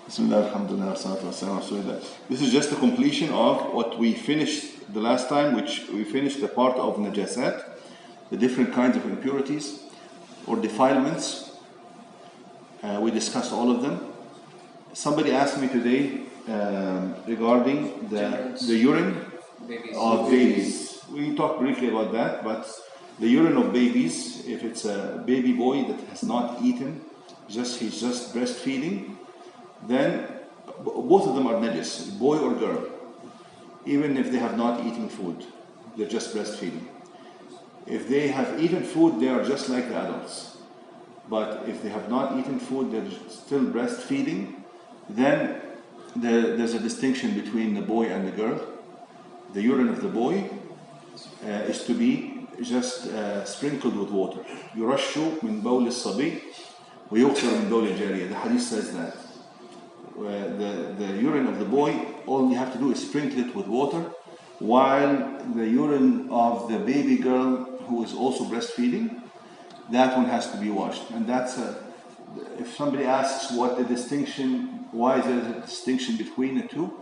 Bismillah, alhamdulillah, salatu wassalam, rasulillah. This is just a completion of what we finished the last time, which we finished the part of najasat, the different kinds of impurities or defilements. We discussed all of them. Somebody asked me today regarding the urine of babies. We talked briefly about that, but the urine of babies, if it's a baby boy that has not eaten, he's just breastfeeding, then both of them are najis, boy or girl. Even if they have not eaten food, they're just breastfeeding. If they have eaten food, they are just like the adults. But if they have not eaten food, they're still breastfeeding, then there's a distinction between the boy and the girl. The urine of the boy is to be just sprinkled with water. يُرَشُّ مِنْ بَوْلِ الصَّبِيِّ وَيُغْفَرُ مِنْ بَوْلِ الْجَارِيَّةِ. The hadith says that. The urine of the boy, all you have to do is sprinkle it with water, while the urine of the baby girl who is also breastfeeding, that one has to be washed. And that's if somebody asks what the distinction, why is there a distinction between the two,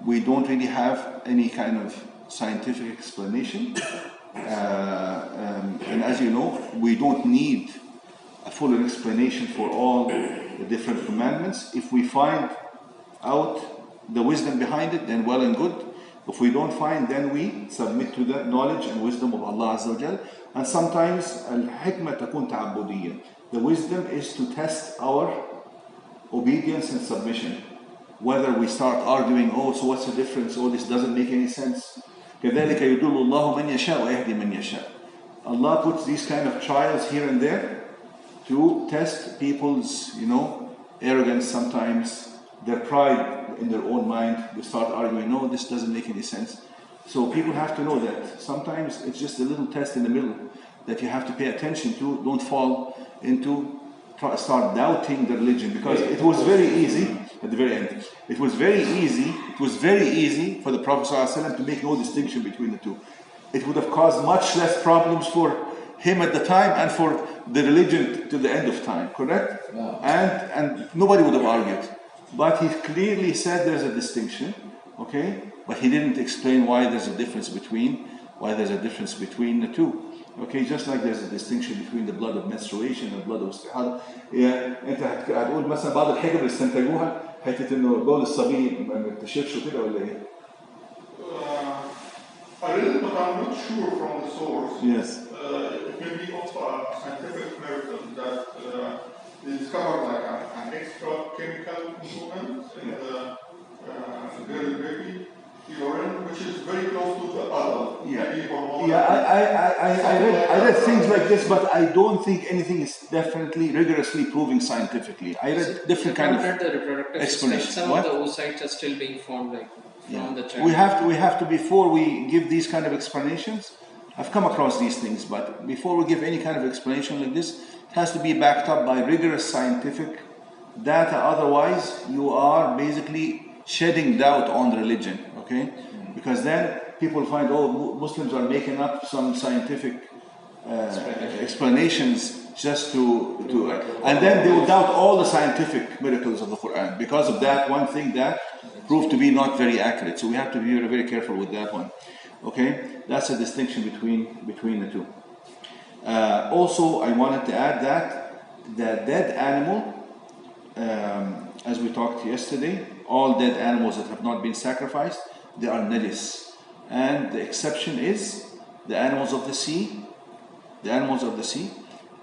we don't really have any kind of scientific explanation. And as you know, we don't need a full explanation for all the different commandments. If we find out the wisdom behind it, then well and good. If we don't find, then we submit to the knowledge and wisdom of Allah Azza wa Jal. And sometimes al-hikmah takun ta'abudiyya. The wisdom is to test our obedience and submission. Whether we start arguing, oh, so what's the difference? Oh, this doesn't make any sense. كَذَلِكَ يُضِلُّ اللَّهُ مَنْ يَشَاءُ وَيَهْدِي مَنْ يَشَاءُ. Allah puts these kind of trials here and there to test people's, arrogance sometimes, their pride in their own mind. They start arguing, no, this doesn't make any sense. So people have to know that sometimes it's just a little test in the middle that you have to pay attention to. Don't fall into, start doubting the religion, because it was very easy at the very end. It was very easy for the Prophet ﷺ to make no distinction between the two. It would have caused much less problems for him at the time and for the religion to the end of time, correct? Yeah. And nobody would have argued. But he clearly said there's a distinction, okay? But he didn't explain why there's a difference between the two. Okay, just like there's a distinction between the blood of menstruation and blood of istihada. انت هتقول مثلا بعض الحجر اللي استنتجوها حته انه بول الصبي ما بينتشرش وكده ولا ايه؟ I read it, but I'm not sure from the source. Yes. It may be of a scientific miracle that they discovered like an extra chemical component in the girl baby urine, which is very close to the adult. I read things like this, but I don't think anything is definitely rigorously proving scientifically. I read different kind of explanations. Some of the oocytes are still being formed, like from the child. We have to before we give these kind of explanations. I've come across these things, but before we give any kind of explanation like this, it has to be backed up by rigorous scientific data. Otherwise, you are basically shedding doubt on the religion. Okay, because then people find, oh, Muslims are making up some scientific explanations just to and then they will doubt all the scientific miracles of the Quran because of that one thing that proved to be not very accurate. So we have to be very, very careful with that one. Okay, that's a distinction between the two. Also, I wanted to add that the dead animal, as we talked yesterday, all dead animals that have not been sacrificed, they are najis. And the exception is the animals of the sea.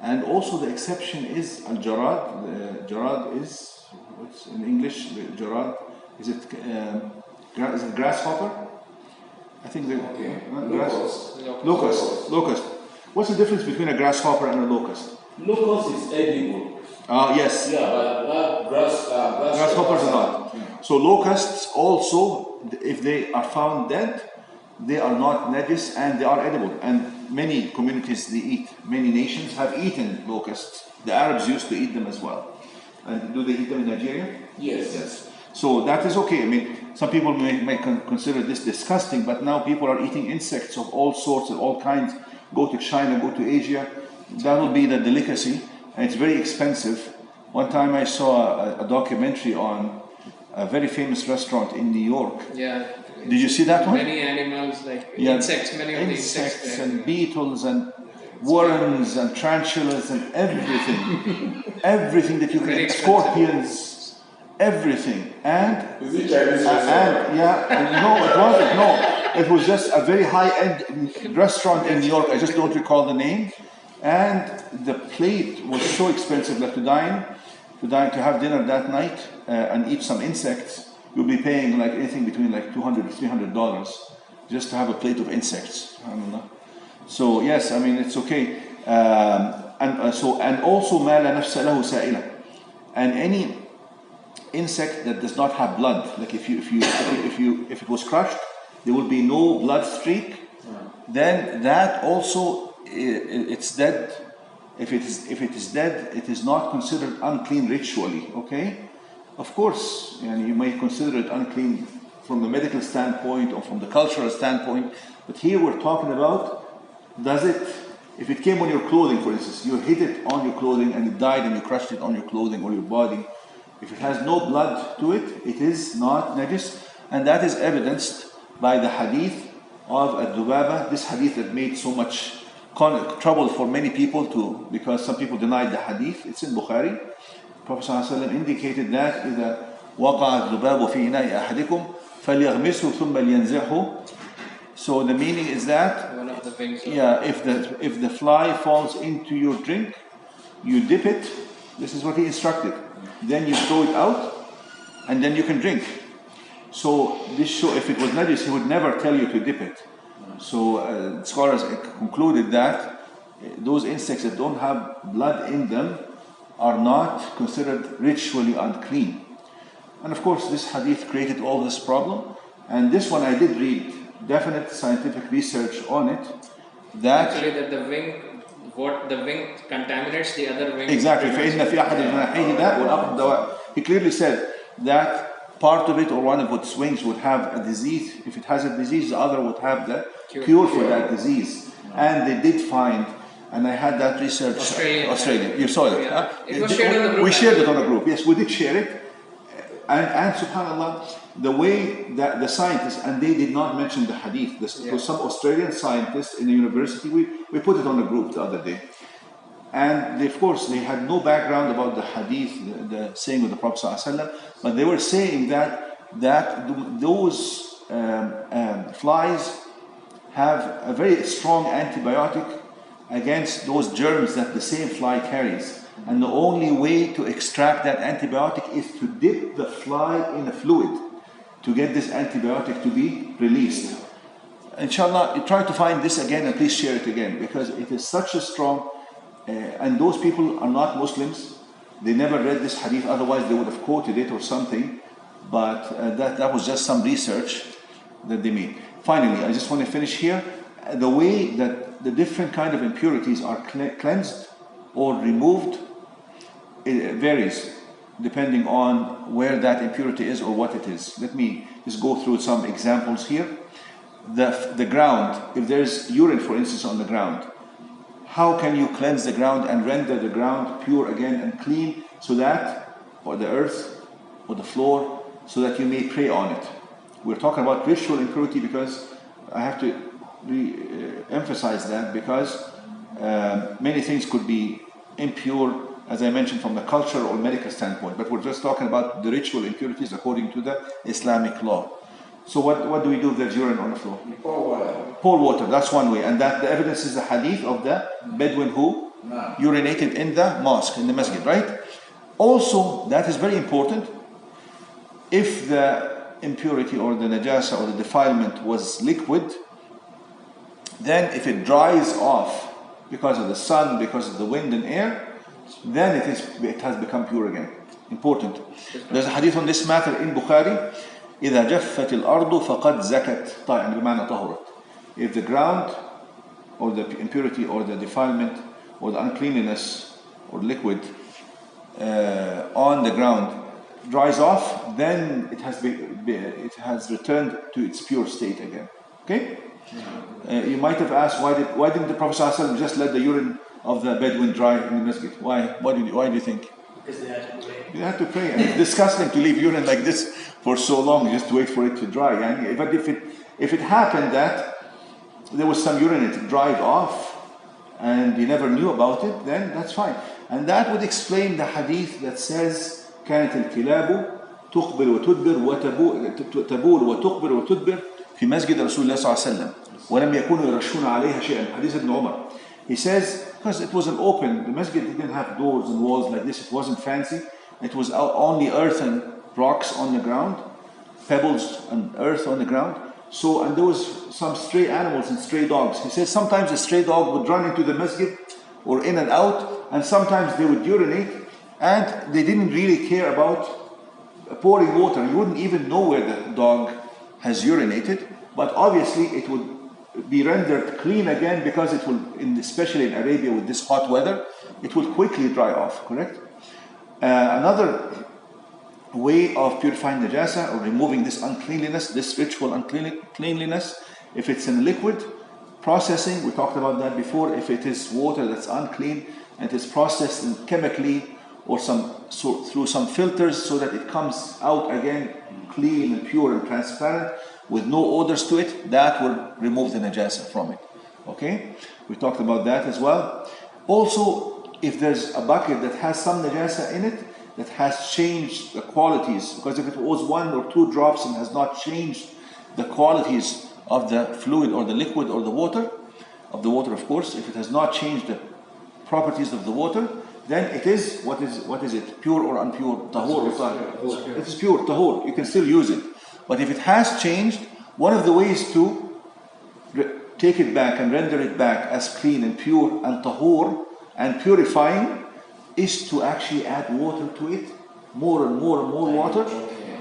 And also the exception is al-jarad. Jarad is, what's in English, jarad, is it grasshopper? I think locust. What's the difference between a grasshopper and a locust? Locust is edible. Yes. Yeah, but not grasshoppers are not. Yeah. So locusts also, if they are found dead, they are not najis and they are edible. And many communities many nations have eaten locusts. The Arabs used to eat them as well. And do they eat them in Nigeria? Yes. So that is okay. I mean, some people may consider this disgusting, but now people are eating insects of all sorts and all kinds. Go to China, go to Asia. That will be the delicacy. And it's very expensive. One time I saw a documentary on a very famous restaurant in New York. Yeah. Did you see that one? Many animals like Yeah, insects, many of the insects there. and beetles and worms and tarantulas and everything, everything that you can, Very expensive. scorpions, everything. And Is it Chinese and no, it wasn't. No, it was just a very high-end restaurant in New York. I just don't recall the name. And the plate was so expensive that to have dinner that night and eat some insects, you'll be paying like anything between like $200 to $300 just to have a plate of insects. I don't know. So yes, I mean it's okay. And also ما لا نفس له سائلة. And any insect that does not have blood, like if it was crushed, there will be no blood streak. Then that also it's dead. If it is dead, it is not considered unclean ritually. Okay, of course, and you may consider it unclean from the medical standpoint or from the cultural standpoint. But here we're talking about, if it came on your clothing, for instance, you hit it on your clothing and it died and you crushed it on your clothing or your body. If it has no blood to it, it is not najis, and that is evidenced by the hadith of Ad-Dubaba, this hadith that made so much trouble for many people because some people denied the hadith. It's in Bukhari. Prophet ﷺ indicated that إذا وقع الذباب في إناء أحدكم فليغمسه ثم لينزعه. So the meaning is that One of the things. if the fly falls into your drink, you dip it. This is what he instructed. Then you throw it out, and then you can drink. So this show, if it was najis, he would never tell you to dip it. So scholars concluded that those insects that don't have blood in them are not considered ritually unclean. And of course, this hadith created all this problem. And this one I did read definite scientific research on it. That actually that the wing contaminates the other wing. Exactly. فإن في أحد جناحيه داء والآخر دواء. He clearly said that part of it or one of its wings would have a disease. If it has a disease, the other would have the cure for that disease. And they did find, and I had that research. Australia. You saw it. Yeah. Huh? It was shared on the group. We shared it on a group. Yes, we did share it. And subhanAllah, the way that the scientists, and they did not mention the hadith, because some Australian scientists in the university, we put it on the group the other day. And they, of course, they had no background about the hadith, the saying of the Prophet ﷺ, but they were saying that those flies have a very strong antibiotic against those germs that the same fly carries. And the only way to extract that antibiotic is to dip the fly in a fluid to get this antibiotic to be released. Inshallah, try to find this again and please share it again, because it is such a strong, and those people are not Muslims. They never read this hadith, otherwise they would have quoted it or something, but that was just some research that they made. Finally, I just want to finish here. The way that the different kind of impurities are cleansed or removed, it varies depending on where that impurity is or what it is. Let me just go through some examples here. The ground, if there's urine, for instance, on the ground, how can you cleanse the ground and render the ground pure again and clean, so that, or the earth or the floor, so that you may pray on it? We're talking about ritual impurity because I have to emphasize that, because many things could be impure, as I mentioned, from the cultural or medical standpoint, but we're just talking about the ritual impurities according to the Islamic law. So what do we do if there's urine on the floor? Pour water, that's one way. And that the evidence is the hadith of the Bedouin who urinated in the mosque, in the masjid, right? Also, that is very important. If the impurity or the najasa or the defilement was liquid, then if it dries off because of the sun, because of the wind and air, then it has become pure again. Important. There's a hadith on this matter in Bukhari. إذا جفت الأرض فقد زكت يعني بمعنى طهرت. If the ground or the impurity or the defilement or the uncleanliness or liquid on the ground dries off, then it has returned to its pure state again. Okay? You might have asked, why didn't the Prophet ﷺ just let the urine of the Bedouin dry in the masjid? Why do you think? Because they had to pray. You have to pray. And it's disgusting to leave urine like this for so long, just to wait for it to dry. But if it happened that there was some urine, it dried off, and you never knew about it, then that's fine. And that would explain the hadith that says كانت الكلاب تقبل وتدبر وتبول وتقبل وتدبر في مسجد رسول الله صلى الله عليه وسلم ولم يكونوا يرشون عليها شيئا. Hadith Ibn Umar. He says, because it was an open, the masjid didn't have doors and walls like this, it wasn't fancy, it was only earth and rocks on the ground, pebbles and earth on the ground. So, and there was some stray animals and stray dogs. He says sometimes a stray dog would run into the masjid or in and out, and sometimes they would urinate, and they didn't really care about pouring water. You wouldn't even know where the dog has urinated, but obviously it would be rendered clean again because it will, especially in Arabia with this hot weather, it will quickly dry off, correct? Another way of purifying najasa or removing this uncleanliness, this ritual uncleanliness, if it's in liquid, processing, we talked about that before. If it is water that's unclean and it is processed chemically or through some filters so that it comes out again clean and pure and transparent with no odors to it, that will remove the najasa from it. Okay? We talked about that as well. Also, if there's a bucket that has some najasa in it that has changed the qualities, because if it was 1 or 2 drops and has not changed the qualities of the fluid or the liquid or the water, of course, if it has not changed the properties of the water, then it is, what is it? Pure or unpure? Tahur or tahir? It is pure, tahur. You can still use it. But if it has changed, one of the ways to take it back and render it back as clean and pure and tahur and purifying is to actually add water to it, more and more and more water,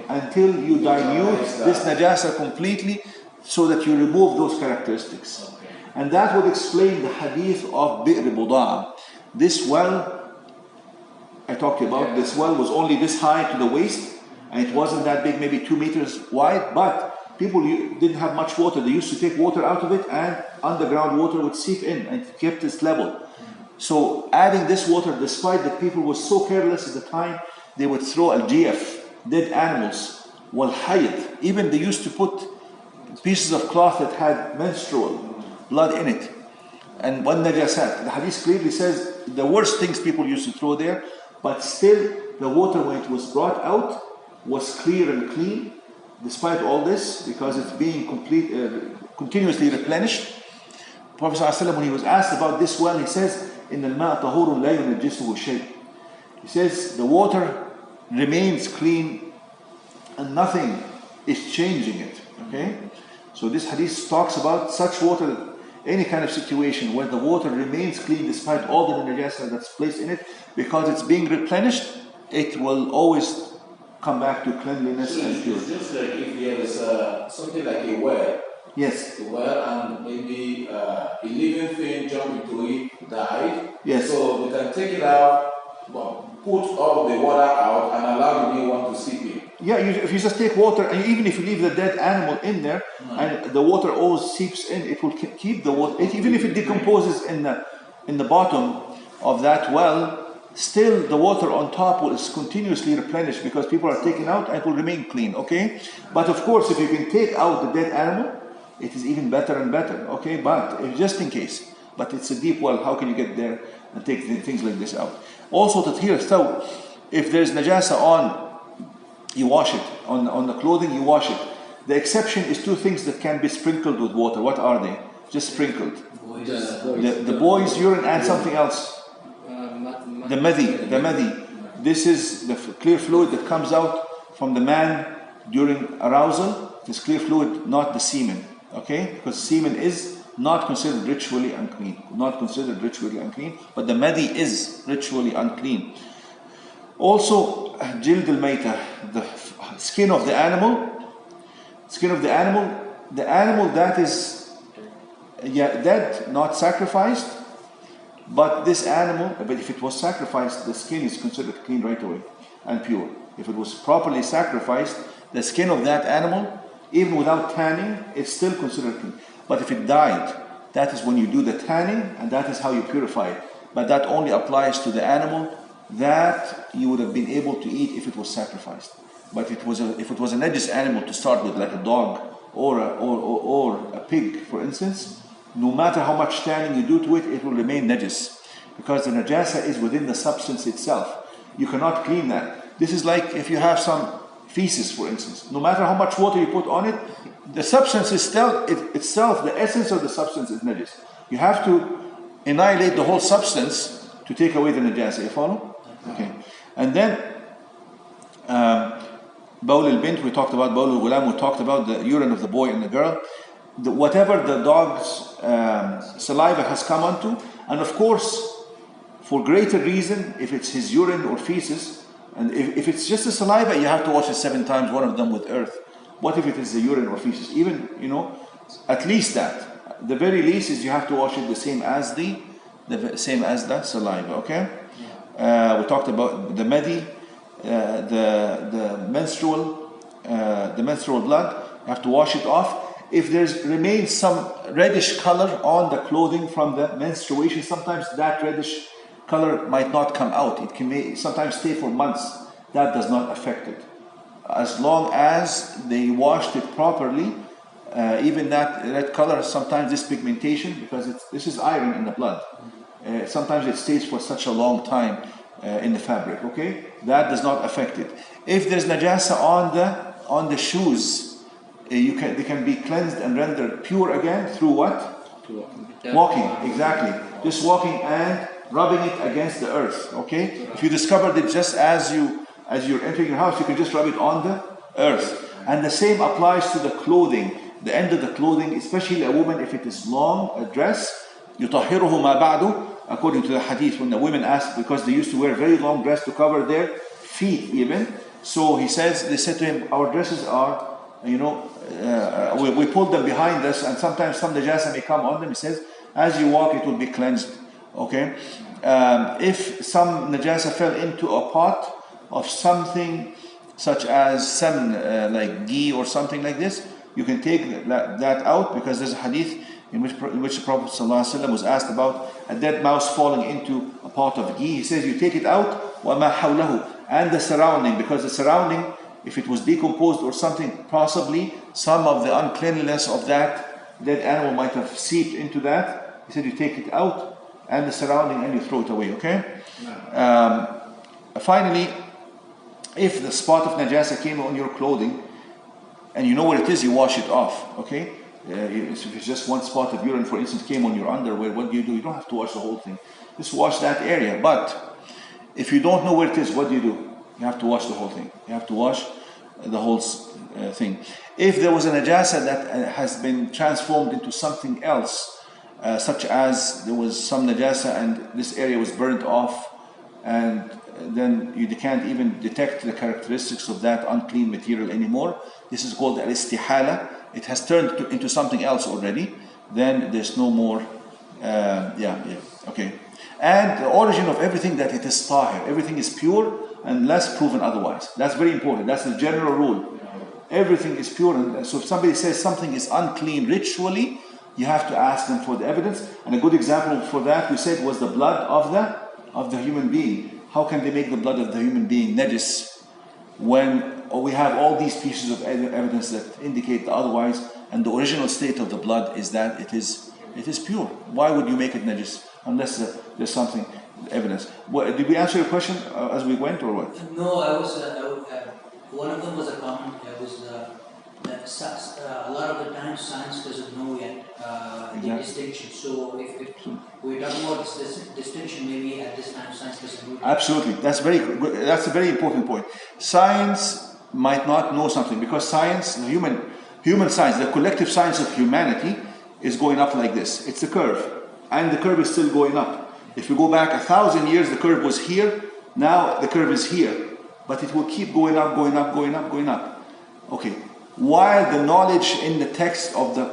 until you dilute this najasa completely so that you remove those characteristics. And that would explain the hadith of Bi'r Buda'a. This well, I talked about, this well was only this high to the waist, and it wasn't that big, maybe 2 meters wide, but people didn't have much water. They used to take water out of it, and underground water would seep in, and it kept its level. So adding this water, despite that people were so careless at the time, they would throw al-jiyaf, dead animals, wal-hayat. Even they used to put pieces of cloth that had menstrual blood in it, and one najasat. The hadith clearly says the worst things people used to throw there, but still the water, when it was brought out, was clear and clean, despite all this, because it's being continuously replenished. Prophet ﷺ, when he was asked about this well, he says, "Inna al-ma'a tahurun la yunajjisuhu shay." He says the water remains clean and nothing is changing it. Okay, so this hadith talks about such water, any kind of situation where the water remains clean despite all the najasa that's placed in it, because it's being replenished, it will always come back to cleanliness and purity. It's just like if there is something like a well. Yes. A well, and maybe a living thing jumped into it, died. Yes. So we can take it out, put all the water out, and allow the new one to seep in. Yeah, if you just take water, and even if you leave the dead animal in there, and the water always seeps in, it will keep the water. Even if it decomposes in the bottom of that well, still the water on top is continuously replenished because people are taking out, and it will remain clean. Okay, but of course, if you can take out the dead animal, it is even better and better. Okay, but just in case. But it's a deep well. How can you get there and take things like this out? Also, so if there's najasa on, you wash it. On the clothing, you wash it. The exception is 2 things that can be sprinkled with water. What are they? Just sprinkled. The boy's urine and something else. The madhi. This is the clear fluid that comes out from the man during arousal. This clear fluid, not the semen. Okay? Because semen is not considered ritually unclean. But the madhi is ritually unclean. Also, jild al-mayta, the skin of the animal. The animal that is dead, not sacrificed. But this animal, if it was sacrificed, the skin is considered clean right away and pure. If it was properly sacrificed, the skin of that animal, even without tanning, it's still considered clean. But if it died, that is when you do the tanning, and that is how you purify it. But that only applies to the animal that you would have been able to eat if it was sacrificed. But if it was a najis animal to start with, like a dog or a pig, for instance, no matter how much tanning you do to it, it will remain najis, because the najasa is within the substance itself. You cannot clean that. This is like if you have some feces, for instance. No matter how much water you put on it, the substance is still itself. The essence of the substance is najis. You have to annihilate the whole substance to take away the najasa. You follow? Okay. And then bawl al-bint, we talked about bawl al-ghulam, we talked about the urine of the boy and the girl. Whatever the dog's saliva has come onto, and of course, for greater reason, if it's his urine or feces, and if it's just the saliva, you have to wash it 7 times, one of them with earth. What if it is the urine or feces? Even, at least that. The very least is you have to wash it the same as the saliva. Okay. We talked about the medi, the menstrual blood. You have to wash it off. If remains some reddish color on the clothing from the menstruation, sometimes that reddish color might not come out. It may sometimes stay for months. That does not affect it. As long as they washed it properly, even that red color, sometimes this pigmentation, because this is iron in the blood. Sometimes it stays for such a long time in the fabric. Okay, that does not affect it. If there's najasa on the shoes, they can be cleansed and rendered pure again through what? Walking, exactly. Just walking and rubbing it against the earth. Okay. If you discovered it just as you're entering your house, you can just rub it on the earth. And the same applies to the clothing. The end of the clothing, especially a woman, if it is long, a dress, يُطَهِّرُهُ مَا بَعْدُ, according to the hadith, when the women asked, because they used to wear very long dress to cover their feet even. So they said to him, our dresses are, we pulled them behind us, and sometimes some najasa may come on them. He says, as you walk, it will be cleansed. Okay. If some najasa fell into a pot of something such as semen, like ghee or something like this, you can take that out, because there's a hadith in which the Prophet ﷺ was asked about a dead mouse falling into a pot of ghee. He says, you take it out, وَمَا حَوْلَهُ, and the surrounding, because the surrounding, if it was decomposed or something, possibly some of the uncleanliness of that dead animal might have seeped into that. He said, you take it out and the surrounding and you throw it away. Okay. Finally, if the spot of najasa came on your clothing and you know where it is, you wash it off. Okay. If it's just one spot of urine, for instance, came on your underwear, what do? You don't have to wash the whole thing. Just wash that area. But if you don't know where it is, what do? You have to wash the whole thing. You have to wash the whole thing. If there was a najasa that has been transformed into something else, such as there was some najasa and this area was burnt off, and then you can't even detect the characteristics of that unclean material anymore, this is called al-istihala. It has turned into something else already. Then there's no more. Okay. And the origin of everything, that it is tahir. Everything is pure unless proven otherwise. That's very important. That's the general rule. Everything is pure. And so if somebody says something is unclean ritually, you have to ask them for the evidence. And a good example for that, we said, was the blood of the human being. How can they make the blood of the human being najis when we have all these pieces of evidence that indicate otherwise, and the original state of the blood is that it is pure? Why would you make it najis unless there's something evidence? Did we answer your question as we went, or what? No, I was. One of them was a comment. That a lot of the time science doesn't know yet the distinction. So if we're talking about this distinction, maybe at this time science doesn't know. Absolutely, that's a very important point. Science might not know something, because science, the human science, the collective science of humanity, is going up like this. It's a curve, and the curve is still going up. If you go back 1,000 years, the curve was here. Now the curve is here, but it will keep going up, going up, going up, going up. Okay. While the knowledge in the text of the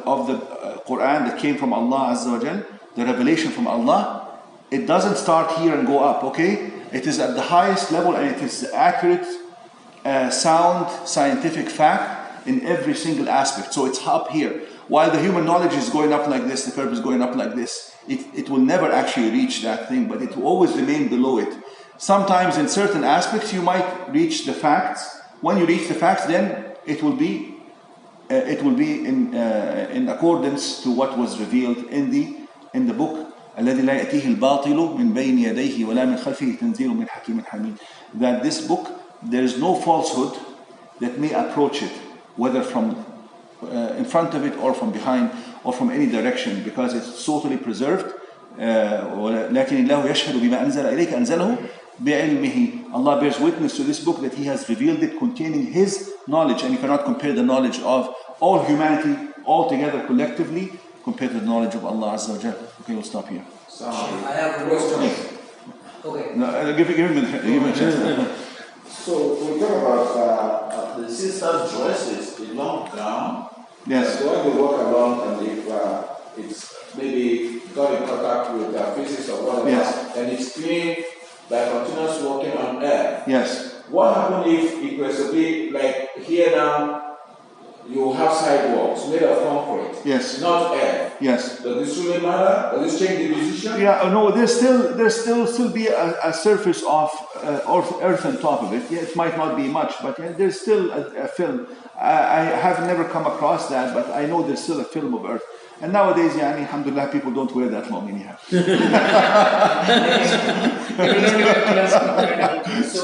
Quran that came from Allah Azza wa Jal, the revelation from Allah, it doesn't start here and go up. Okay. It is at the highest level, and it is accurate, sound, scientific fact in every single aspect. So it's up here. While the human knowledge is going up like this, the curve is going up like this. It will never actually reach that thing, but it will always remain below it. Sometimes in certain aspects you might reach the facts. When you reach the facts, then it will be in accordance to what was revealed in the book. الذي لا يأتيه الباطل من بين يديه ولا من خلفه تنزيل من حكيم حميد. That this book, there is no falsehood that may approach it, whether from in front of it or from behind or from any direction, because it's totally preserved. لكن الله يشهد بما أنزل إليك أنزله بعلمه. Allah bears witness to this book that He has revealed it containing His knowledge, and you cannot compare the knowledge of all humanity all together collectively compared to the knowledge of Allah Azza wa Jal. Okay, we'll stop here. I have a question. Okay. No, give him a chance. So we talk about the sisters' dresses, the long gown. Yes. So when they walk along and if it's maybe got in contact with physics or whatever, Yes. and it's clean by continuous walking on air. Yes. What happens if it was to be like here now? You have sidewalks made of concrete. Yes. Not air. Yes. Does this really matter? Does this change the position? Yeah. No. There's still be a surface of earth on top of it. Yeah, it might not be much, but yeah, there's still a film. I have never come across that, but I know there's still a film of earth. And nowadays, yani, alhamdulillah, people don't wear that long anyhow. So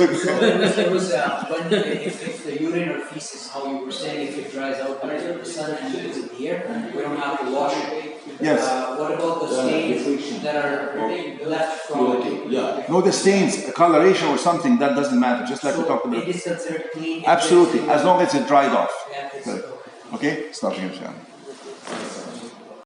there was if the urine or feces, how you were saying, if it dries out by the sun and it's in the air, we don't have to wash it. Yes. What about the stains that are left from it? Yeah. No, the stains, a coloration or something, that doesn't matter. Just like we talked about. It is considered clean. Absolutely, as long as it dried off. Yeah, it's Correct. okay. Okay, stop here, inshallah.